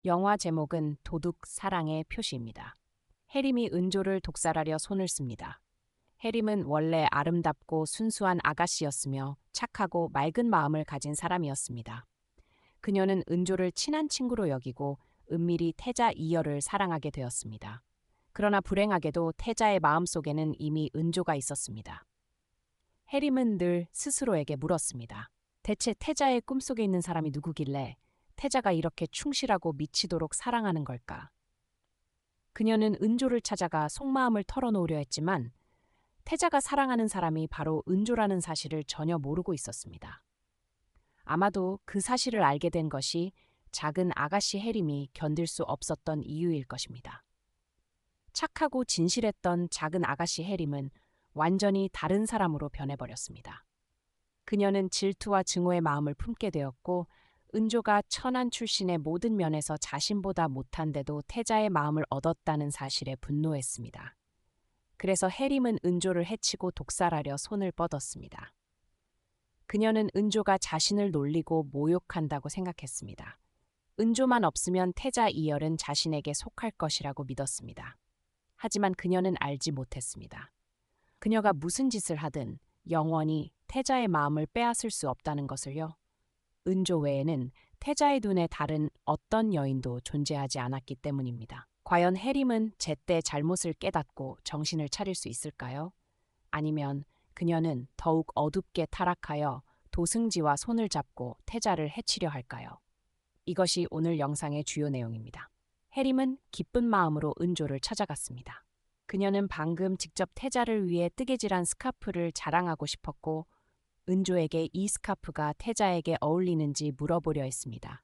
영화 제목은 도둑 사랑의 표시입니다. 해림이 은조를 독살하려 손을 씁니다. 해림은 원래 아름답고 순수한 아가씨였으며 착하고 맑은 마음을 가진 사람이었습니다. 그녀는 은조를 친한 친구로 여기고 은밀히 태자 이열을 사랑하게 되었습니다. 그러나 불행하게도 태자의 마음속에는 이미 은조가 있었습니다. 해림은 늘 스스로에게 물었습니다. 대체 태자의 꿈속에 있는 사람이 누구길래 태자가 이렇게 충실하고 미치도록 사랑하는 걸까? 그녀는 은조를 찾아가 속마음을 털어놓으려 했지만 태자가 사랑하는 사람이 바로 은조라는 사실을 전혀 모르고 있었습니다. 아마도 그 사실을 알게 된 것이 작은 아가씨 해림이 견딜 수 없었던 이유일 것입니다. 착하고 진실했던 작은 아가씨 해림은 완전히 다른 사람으로 변해버렸습니다. 그녀는 질투와 증오의 마음을 품게 되었고 은조가 천한 출신의 모든 면에서 자신보다 못한데도 태자의 마음을 얻었다는 사실에 분노했습니다. 그래서 해림은 은조를 해치고 독살하려 손을 뻗었습니다. 그녀는 은조가 자신을 놀리고 모욕한다고 생각했습니다. 은조만 없으면 태자 이열은 자신에게 속할 것이라고 믿었습니다. 하지만 그녀는 알지 못했습니다. 그녀가 무슨 짓을 하든 영원히 태자의 마음을 빼앗을 수 없다는 것을요. 은조 외에는 태자의 눈에 다른 어떤 여인도 존재하지 않았기 때문입니다. 과연 해림은 제때 잘못을 깨닫고 정신을 차릴 수 있을까요? 아니면 그녀는 더욱 어둡게 타락하여 도승지와 손을 잡고 태자를 해치려 할까요? 이것이 오늘 영상의 주요 내용입니다. 해림은 기쁜 마음으로 은조를 찾아갔습니다. 그녀는 방금 직접 태자를 위해 뜨개질한 스카프를 자랑하고 싶었고 은조에게 이 스카프가 태자에게 어울리는지 물어보려 했습니다.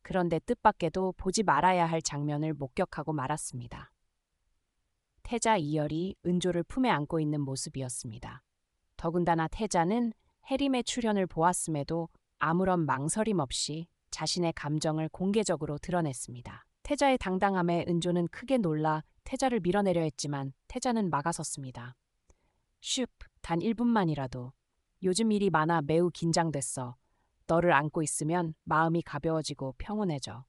그런데 뜻밖에도 보지 말아야 할 장면을 목격하고 말았습니다. 태자 이열이 은조를 품에 안고 있는 모습이었습니다. 더군다나 태자는 해림의 출현을 보았음에도 아무런 망설임 없이 자신의 감정을 공개적으로 드러냈습니다. 태자의 당당함에 은조는 크게 놀라 태자를 밀어내려 했지만 태자는 막아섰습니다. 슉, 단 1분만이라도. 요즘 일이 많아 매우 긴장됐어. 너를 안고 있으면 마음이 가벼워지고 평온해져.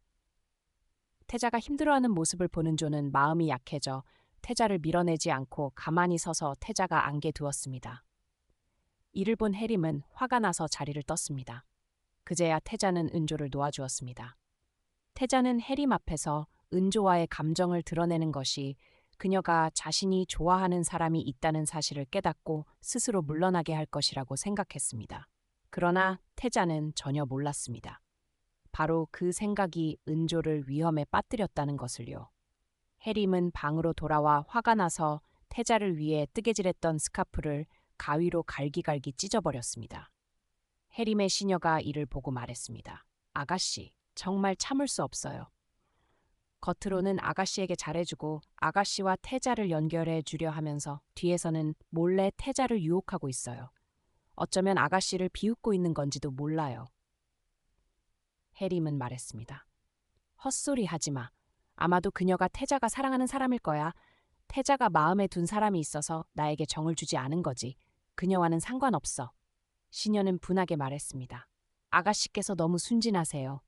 태자가 힘들어하는 모습을 보는 조는 마음이 약해져 태자를 밀어내지 않고 가만히 서서 태자가 안게 두었습니다. 이를 본 해림은 화가 나서 자리를 떴습니다. 그제야 태자는 은조를 놓아주었습니다. 태자는 해림 앞에서 은조와의 감정을 드러내는 것이 그녀가 자신이 좋아하는 사람이 있다는 사실을 깨닫고 스스로 물러나게 할 것이라고 생각했습니다. 그러나 태자는 전혀 몰랐습니다. 바로 그 생각이 은조를 위험에 빠뜨렸다는 것을요. 해림은 방으로 돌아와 화가 나서 태자를 위해 뜨개질했던 스카프를 가위로 갈기갈기 찢어버렸습니다. 해림의 시녀가 이를 보고 말했습니다. 아가씨, 정말 참을 수 없어요. 겉으로는 아가씨에게 잘해주고 아가씨와 태자를 연결해 주려 하면서 뒤에서는 몰래 태자를 유혹하고 있어요. 어쩌면 아가씨를 비웃고 있는 건지도 몰라요. 해림은 말했습니다. 헛소리 하지 마. 아마도 그녀가 태자가 사랑하는 사람일 거야. 태자가 마음에 둔 사람이 있어서 나에게 정을 주지 않은 거지. 그녀와는 상관없어. 시녀는 분하게 말했습니다. 아가씨께서 너무 순진하세요.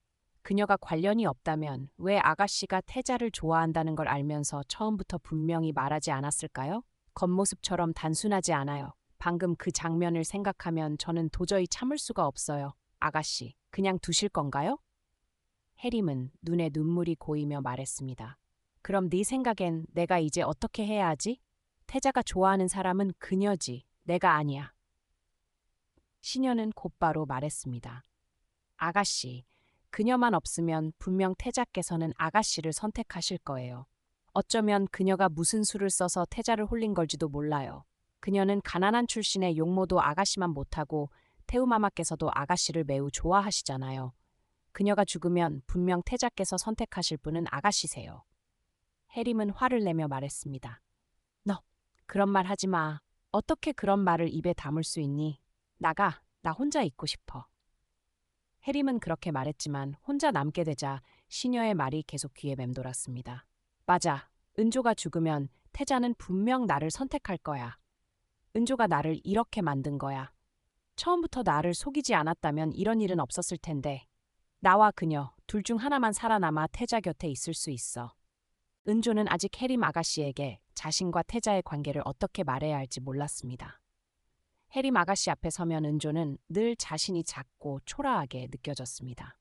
그녀가 관련이 없다면 왜 아가씨가 태자를 좋아한다는 걸 알면서 처음부터 분명히 말하지 않았을까요? 겉모습처럼 단순하지 않아요. 방금 그 장면을 생각하면 저는 도저히 참을 수가 없어요. 아가씨, 그냥 두실 건가요? 해림은 눈에 눈물이 고이며 말했습니다. 그럼 네 생각엔 내가 이제 어떻게 해야 하지? 태자가 좋아하는 사람은 그녀지, 내가 아니야. 시녀는 곧바로 말했습니다. 아가씨, 그녀만 없으면 분명 태자께서는 아가씨를 선택하실 거예요. 어쩌면 그녀가 무슨 수를 써서 태자를 홀린 걸지도 몰라요. 그녀는 가난한 출신의 용모도 아가씨만 못하고 태우마마께서도 아가씨를 매우 좋아하시잖아요. 그녀가 죽으면 분명 태자께서 선택하실 분은 아가씨세요. 해림은 화를 내며 말했습니다. 너, 그런 말 하지 마. 어떻게 그런 말을 입에 담을 수 있니? 나가, 나 혼자 있고 싶어. 해림은 그렇게 말했지만 혼자 남게 되자 시녀의 말이 계속 귀에 맴돌았습니다. 맞아, 은조가 죽으면 태자는 분명 나를 선택할 거야. 은조가 나를 이렇게 만든 거야. 처음부터 나를 속이지 않았다면 이런 일은 없었을 텐데. 나와 그녀, 둘 중 하나만 살아남아 태자 곁에 있을 수 있어. 은조는 아직 해림 아가씨에게 자신과 태자의 관계를 어떻게 말해야 할지 몰랐습니다. 해림 아가씨 앞에 서면 은조는 늘 자신이 작고 초라하게 느껴졌습니다.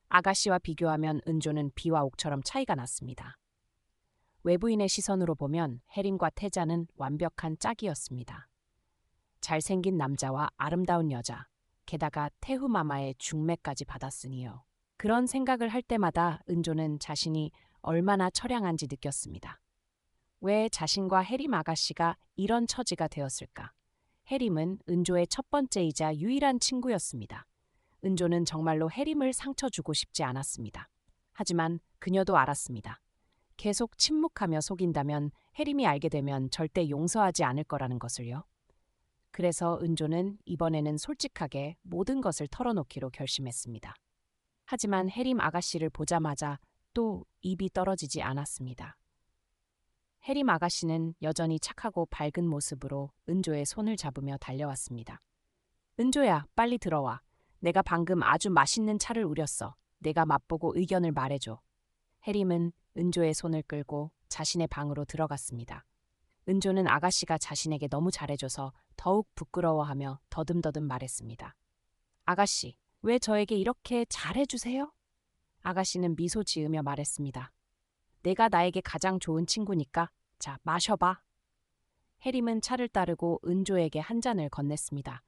아가씨와 비교하면 은조는 비와 옥처럼 차이가 났습니다. 외부인의 시선으로 보면 해림과 태자는 완벽한 짝이었습니다. 잘생긴 남자와 아름다운 여자, 게다가 태후마마의 중매까지 받았으니요. 그런 생각을 할 때마다 은조는 자신이 얼마나 처량한지 느꼈습니다. 왜 자신과 해림 아가씨가 이런 처지가 되었을까? 해림은 은조의 첫 번째이자 유일한 친구였습니다. 은조는 정말로 해림을 상처 주고 싶지 않았습니다. 하지만 그녀도 알았습니다. 계속 침묵하며 속인다면 해림이 알게 되면 절대 용서하지 않을 거라는 것을요. 그래서 은조는 이번에는 솔직하게 모든 것을 털어놓기로 결심했습니다. 하지만 해림 아가씨를 보자마자 또 입이 떨어지지 않았습니다. 해림 아가씨는 여전히 착하고 밝은 모습으로 은조의 손을 잡으며 달려왔습니다. 은조야, 빨리 들어와. 내가 방금 아주 맛있는 차를 우렸어. 내가 맛보고 의견을 말해줘. 해림은 은조의 손을 끌고 자신의 방으로 들어갔습니다. 은조는 아가씨가 자신에게 너무 잘해줘서 더욱 부끄러워하며 더듬더듬 말했습니다. 아가씨, 왜 저에게 이렇게 잘해주세요? 아가씨는 미소 지으며 말했습니다. 내가 나에게 가장 좋은 친구니까 자, 마셔봐. 해림은 차를 따르고 은조에게 한 잔을 건넸습니다.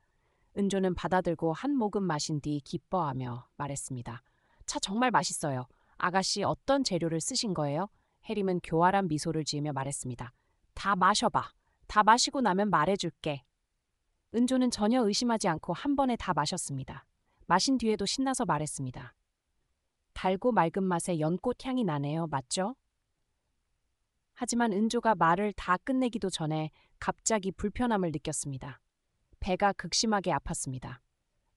은조는 받아들고 한 모금 마신 뒤 기뻐하며 말했습니다. 차 정말 맛있어요. 아가씨 어떤 재료를 쓰신 거예요? 해림은 교활한 미소를 지으며 말했습니다. 다 마셔봐. 다 마시고 나면 말해줄게. 은조는 전혀 의심하지 않고 한 번에 다 마셨습니다. 마신 뒤에도 신나서 말했습니다. 달고 맑은 맛에 연꽃 향이 나네요. 맞죠? 하지만 은조가 말을 다 끝내기도 전에 갑자기 불편함을 느꼈습니다. 배가 극심하게 아팠습니다.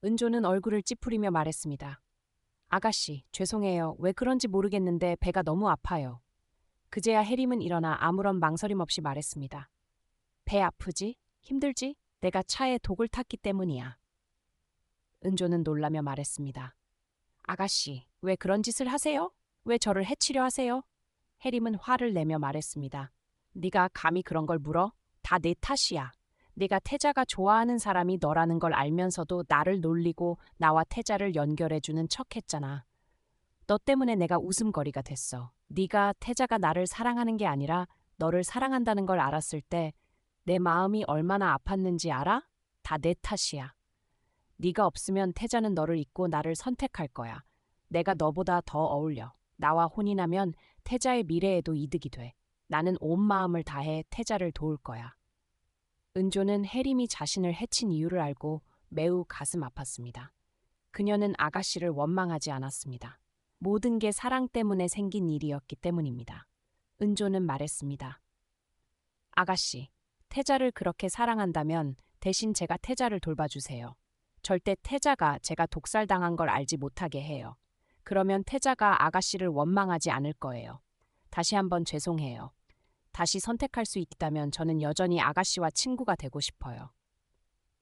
은조는 얼굴을 찌푸리며 말했습니다. 아가씨, 죄송해요. 왜 그런지 모르겠는데 배가 너무 아파요. 그제야 해림은 일어나 아무런 망설임 없이 말했습니다. 배 아프지? 힘들지? 내가 차에 독을 탔기 때문이야. 은조는 놀라며 말했습니다. 아가씨, 왜 그런 짓을 하세요? 왜 저를 해치려 하세요? 해림은 화를 내며 말했습니다. 네가 감히 그런 걸 물어? 다 내 탓이야. 네가 태자가 좋아하는 사람이 너라는 걸 알면서도 나를 놀리고 나와 태자를 연결해주는 척했잖아. 너 때문에 내가 웃음거리가 됐어. 네가 태자가 나를 사랑하는 게 아니라 너를 사랑한다는 걸 알았을 때 내 마음이 얼마나 아팠는지 알아? 다 내 탓이야. 네가 없으면 태자는 너를 잊고 나를 선택할 거야. 내가 너보다 더 어울려. 나와 혼인하면 태자의 미래에도 이득이 돼. 나는 온 마음을 다해 태자를 도울 거야. 은조는 해림이 자신을 해친 이유를 알고 매우 가슴 아팠습니다. 그녀는 아가씨를 원망하지 않았습니다. 모든 게 사랑 때문에 생긴 일이었기 때문입니다. 은조는 말했습니다. 아가씨, 태자를 그렇게 사랑한다면 대신 제가 태자를 돌봐주세요. 절대 태자가 제가 독살당한 걸 알지 못하게 해요. 그러면 태자가 아가씨를 원망하지 않을 거예요. 다시 한번 죄송해요. 다시 선택할 수 있다면 저는 여전히 아가씨와 친구가 되고 싶어요.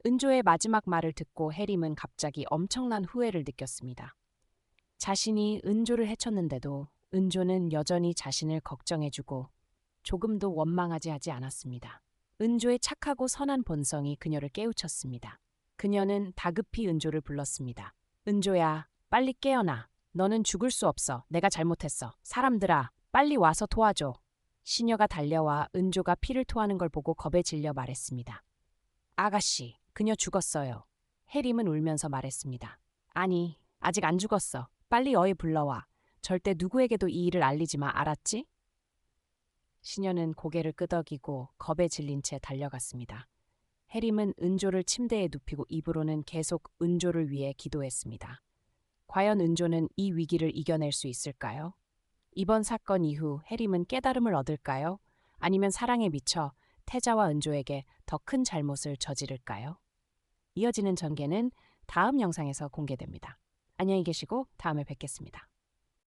은조의 마지막 말을 듣고 해림은 갑자기 엄청난 후회를 느꼈습니다. 자신이 은조를 해쳤는데도 은조는 여전히 자신을 걱정해주고 조금도 원망하지 하지 않았습니다. 은조의 착하고 선한 본성이 그녀를 깨우쳤습니다. 그녀는 다급히 은조를 불렀습니다. 은조야, 빨리 깨어나. 너는 죽을 수 없어. 내가 잘못했어. 사람들아, 빨리 와서 도와줘. 시녀가 달려와 은조가 피를 토하는 걸 보고 겁에 질려 말했습니다. 아가씨, 그녀 죽었어요. 해림은 울면서 말했습니다. 아니, 아직 안 죽었어. 빨리 어이 불러와. 절대 누구에게도 이 일을 알리지 마, 알았지? 시녀는 고개를 끄덕이고 겁에 질린 채 달려갔습니다. 해림은 은조를 침대에 눕히고 입으로는 계속 은조를 위해 기도했습니다. 과연 은조는 이 위기를 이겨낼 수 있을까요? 이번 사건 이후 해림은 깨달음을 얻을까요? 아니면 사랑에 미쳐 태자와 은조에게 더 큰 잘못을 저지를까요? 이어지는 전개는 다음 영상에서 공개됩니다. 안녕히 계시고 다음에 뵙겠습니다.